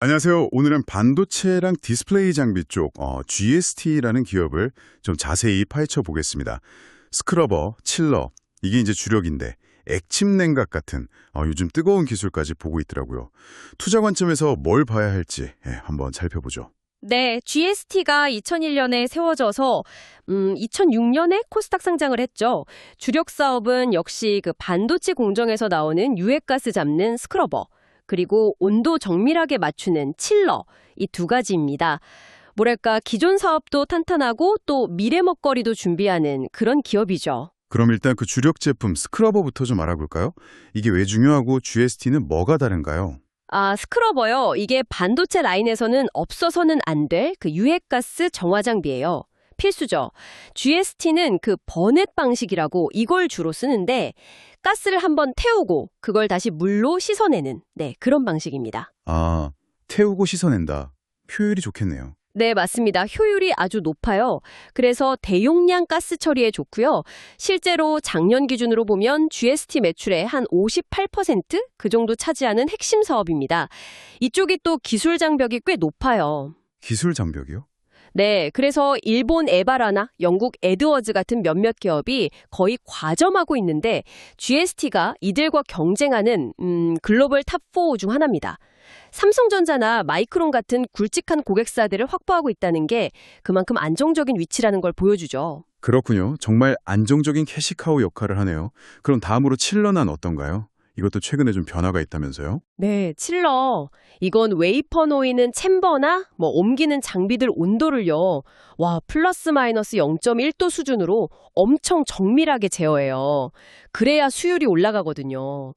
안녕하세요. 오늘은 반도체랑 디스플레이 장비 쪽 GST라는 기업을 좀 자세히 파헤쳐 보겠습니다. 스크러버, 칠러, 이게 이제 주력인데 액침 냉각 같은 요즘 뜨거운 기술까지 보고 있더라고요. 투자 관점에서 뭘 봐야 할지 한번 살펴보죠. 네, GST가 2001년에 세워져서 2006년에 코스닥 상장을 했죠. 주력 사업은 역시 그 반도체 공정에서 나오는 유해가스 잡는 스크러버, 그리고 온도 정밀하게 맞추는 칠러, 이 두 가지입니다. 뭐랄까, 기존 사업도 탄탄하고 또 미래 먹거리도 준비하는 그런 기업이죠. 그럼 일단 그 주력 제품 스크러버부터 좀 알아볼까요? 이게 왜 중요하고 GST는 뭐가 다른가요? 스크러버요. 이게 반도체 라인에서는 없어서는 안 될 그 유해가스 정화 장비예요. 필수죠. GST는 그 버넷 방식이라고 이걸 주로 쓰는데 가스를 한번 태우고 그걸 다시 물로 씻어내는 그런 방식입니다. 태우고 씻어낸다. 효율이 좋겠네요. 네, 맞습니다. 효율이 아주 높아요. 그래서 대용량 가스 처리에 좋고요. 실제로 작년 기준으로 보면 GST 매출의 한 58%? 그 정도 차지하는 핵심 사업입니다. 이쪽이 또 기술 장벽이 꽤 높아요. 기술 장벽이요? 네, 그래서 일본 에바라나 영국 에드워즈 같은 몇몇 기업이 거의 과점하고 있는데 GST가 이들과 경쟁하는 글로벌 탑4 중 하나입니다. 삼성전자나 마이크론 같은 굵직한 고객사들을 확보하고 있다는 게 그만큼 안정적인 위치라는 걸 보여주죠. 그렇군요. 정말 안정적인 캐시카우 역할을 하네요. 그럼 다음으로 칠러는 어떤가요? 이것도 최근에 좀 변화가 있다면서요? 네, 칠러. 이건 웨이퍼 놓이는 챔버나 옮기는 장비들 온도를요. 플러스 마이너스 0.1도 수준으로 엄청 정밀하게 제어해요. 그래야 수율이 올라가거든요.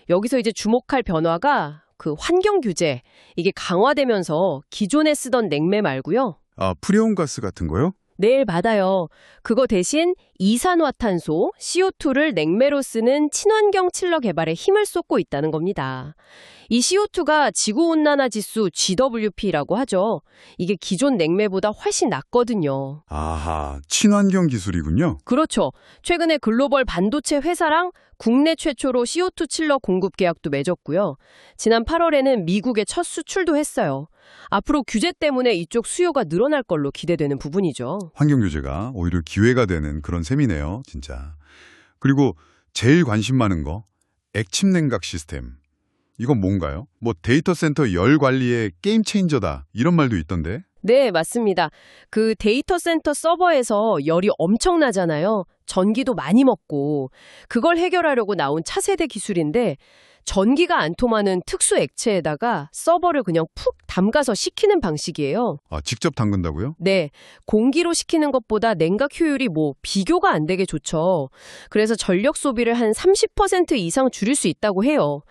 여기서 이제 주목할 변화가 그 환경 규제, 이게 강화되면서 기존에 쓰던 냉매 말고요. 프리온 가스 같은 거요? 네, 맞아요. 그거 대신 이산화탄소, CO2를 냉매로 쓰는 친환경 칠러 개발에 힘을 쏟고 있다는 겁니다. 이 CO2가 지구온난화 지수 GWP라고 하죠. 이게 기존 냉매보다 훨씬 낮거든요. 아하, 친환경 기술이군요. 그렇죠. 최근에 글로벌 반도체 회사랑 국내 최초로 CO2 칠러 공급 계약도 맺었고요. 지난 8월에는 미국에 첫 수출도 했어요. 앞으로 규제 때문에 이쪽 수요가 늘어날 걸로 기대되는 부분이죠. 환경 규제가 오히려 기회가 되는 그런 셈이네요, 진짜. 그리고 제일 관심 많은 거, 액침 냉각 시스템. 이건 뭔가요? 데이터 센터 열 관리의 게임 체인저다. 이런 말도 있던데. 네, 맞습니다. 그 데이터 센터 서버에서 열이 엄청나잖아요. 전기도 많이 먹고. 그걸 해결하려고 나온 차세대 기술인데 전기가 안 통하는 특수 액체에다가 서버를 그냥 푹 담가서 식히는 방식이에요. 직접 담근다고요? 네, 공기로 식히는 것보다 냉각 효율이 비교가 안 되게 좋죠. 그래서 전력 소비를 한 30% 이상 줄일 수 있다고 해요.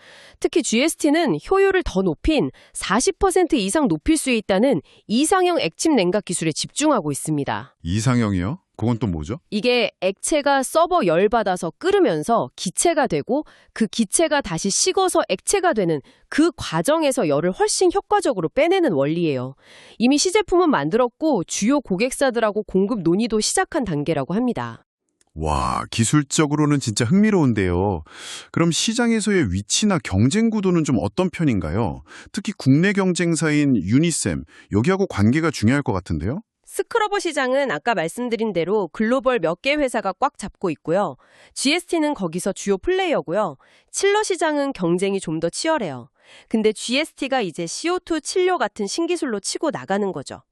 특히 GST는 효율을 더 높인 40% 이상 높일 수 있다는 이상형 액침 냉각 기술에 집중하고 있습니다. 이상형이요? 그건 또 뭐죠? 이게 액체가 서버 열받아서 끓으면서 기체가 되고 그 기체가 다시 식어서 액체가 되는 그 과정에서 열을 훨씬 효과적으로 빼내는 원리예요. 이미 시제품은 만들었고 주요 고객사들하고 공급 논의도 시작한 단계라고 합니다. 와, 기술적으로는 진짜 흥미로운데요. 그럼 시장에서의 위치나 경쟁 구도는 좀 어떤 편인가요? 특히 국내 경쟁사인 유니셈, 여기하고 관계가 중요할 것 같은데요? 스크러버 시장은 아까 말씀드린 대로 글로벌 몇 개 회사가 꽉 잡고 있고요. GST는 거기서 주요 플레이어고요. 칠러 시장은 경쟁이 좀 더 치열해요. 근데 GST가 이제 CO2 칠러 같은 신기술로 치고 나가는 거죠.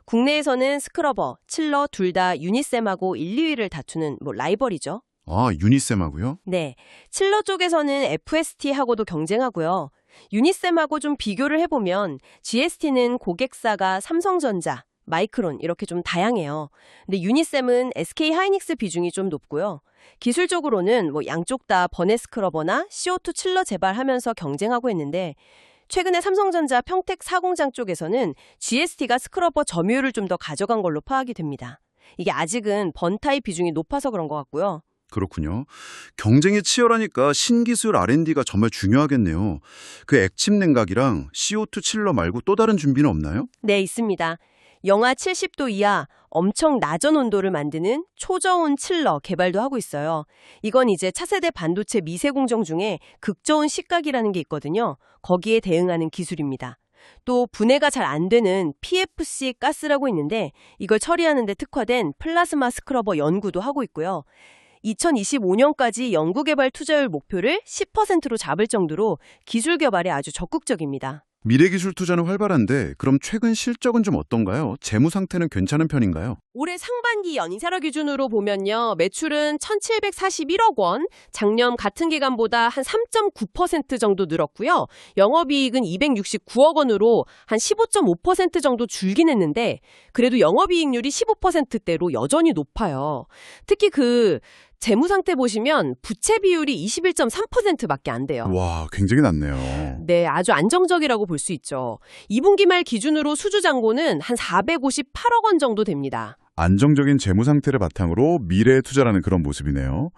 국내에서는 스크러버, 칠러 둘 다 유니셈하고 1, 2위를 다투는 라이벌이죠. 유니셈하고요? 네, 칠러 쪽에서는 FST하고도 경쟁하고요. 유니셈하고 좀 비교를 해보면 GST는 고객사가 삼성전자, 마이크론 이렇게 좀 다양해요. 근데 유니셈은 SK 하이닉스 비중이 좀 높고요. 기술적으로는 양쪽 다 버넷 스크러버나 CO2 칠러 개발하면서 경쟁하고 있는데 최근에 삼성전자 평택 사공장 쪽에서는 GST가 스크러버 점유율을 좀 더 가져간 걸로 파악이 됩니다. 이게 아직은 번타의 비중이 높아서 그런 것 같고요. 그렇군요. 경쟁이 치열하니까 신기술 R&D가 정말 중요하겠네요. 그 액침 냉각이랑 CO2 칠러 말고 또 다른 준비는 없나요? 네, 있습니다. 영하 70도 이하 엄청 낮은 온도를 만드는 초저온 칠러 개발도 하고 있어요. 이건 이제 차세대 반도체 미세 공정 중에 극저온 식각이라는 게 있거든요. 거기에 대응하는 기술입니다. 또 분해가 잘 안 되는 PFC 가스라고 있는데 이걸 처리하는 데 특화된 플라즈마 스크러버 연구도 하고 있고요. 2025년까지 연구개발 투자율 목표를 10%로 잡을 정도로 기술 개발에 아주 적극적입니다. 미래 기술 투자는 활발한데 그럼 최근 실적은 좀 어떤가요? 재무 상태는 괜찮은 편인가요? 올해 상반기 연이사라 기준으로 보면요. 매출은 1,741억 원, 작년 같은 기간보다 한 3.9% 정도 늘었고요. 영업이익은 269억 원으로 한 15.5% 정도 줄긴 했는데 그래도 영업이익률이 15%대로 여전히 높아요. 특히 재무 상태 보시면 부채 비율이 21.3%밖에 안 돼요. 와, 굉장히 낮네요. 네, 아주 안정적이라고 볼 수 있죠. 2분기 말 기준으로 수주 잔고는 한 458억 원 정도 됩니다. 안정적인 재무 상태를 바탕으로 미래에 투자라는 그런 모습이네요.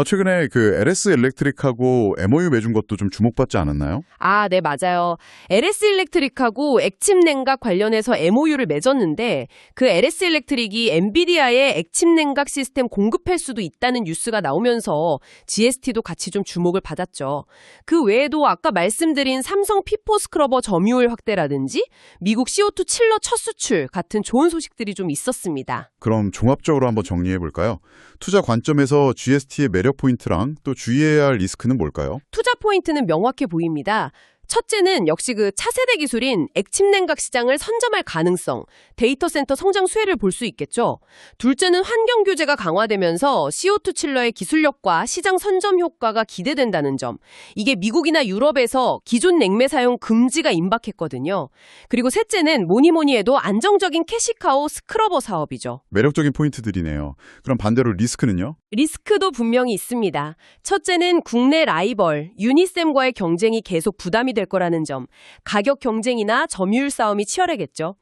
최근에 LS 일렉트릭하고 MOU 맺은 것도 좀 주목받지 않았나요? 아, 네, 맞아요. LS 일렉트릭하고 액침 냉각 관련해서 MOU를 맺었는데 그 LS 일렉트릭이 엔비디아의 액침 냉각 시스템 공급할 수도 있다는 뉴스가 나오면서 GST도 같이 좀 주목을 받았죠. 그 외에도 아까 말씀드린 삼성 P4 스크러버 점유율 확대라든지 미국 CO2 칠러 첫 수출 같은 좋은 소식들이 좀 있었습니다. 그럼 종합적으로 한번 정리해 볼까요? 투자 관점에서 GST의 매력 포인트랑 또 주의해야 할 리스크는 뭘까요? 투자 포인트는 명확해 보입니다. 첫째는 역시 차세대 기술인 액침 냉각 시장을 선점할 가능성, 데이터 센터 성장 수혜를 볼 수 있겠죠. 둘째는 환경 규제가 강화되면서 CO2 칠러의 기술력과 시장 선점 효과가 기대된다는 점. 이게 미국이나 유럽에서 기존 냉매 사용 금지가 임박했거든요. 그리고 셋째는 뭐니 해도 안정적인 캐시카우 스크러버 사업이죠. 매력적인 포인트들이네요. 그럼 반대로 리스크는요? 리스크도 분명히 있습니다. 첫째는 국내 라이벌, 유니셈과의 경쟁이 계속 부담이 될 거라는 점, 가격 경쟁이나 점유율 싸움이 치열하겠죠.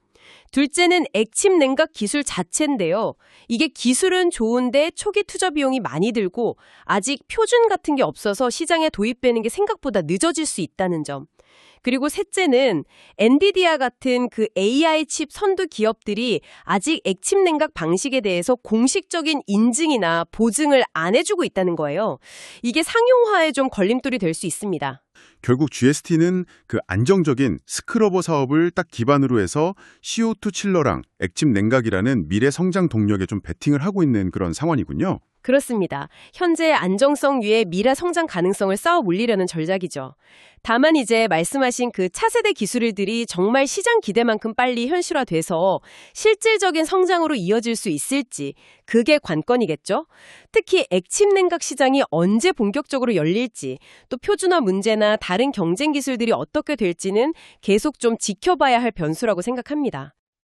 둘째는 액침 냉각 기술 자체인데요. 이게 기술은 좋은데 초기 투자 비용이 많이 들고 아직 표준 같은 게 없어서 시장에 도입되는 게 생각보다 늦어질 수 있다는 점. 그리고 셋째는 엔비디아 같은 AI 칩 선두 기업들이 아직 액침 냉각 방식에 대해서 공식적인 인증이나 보증을 안 해주고 있다는 거예요. 이게 상용화에 좀 걸림돌이 될 수 있습니다. 결국 GST는 안정적인 스크러버 사업을 딱 기반으로 해서 CO2 칠러랑 액침 냉각이라는 미래 성장 동력에 좀 베팅을 하고 있는 그런 상황이군요. 그렇습니다. 현재 안정성 위에 미래 성장 가능성을 쌓아 올리려는 전략이죠. 다만 이제 말씀하신 차세대 기술들이 정말 시장 기대만큼 빨리 현실화돼서 실질적인 성장으로 이어질 수 있을지 그게 관건이겠죠. 특히 액침 냉각 시장이 언제 본격적으로 열릴지 또 표준화 문제나 다른 경쟁 기술들이 어떻게 될지는 계속 좀 지켜봐야 할 변수라고 생각합니다.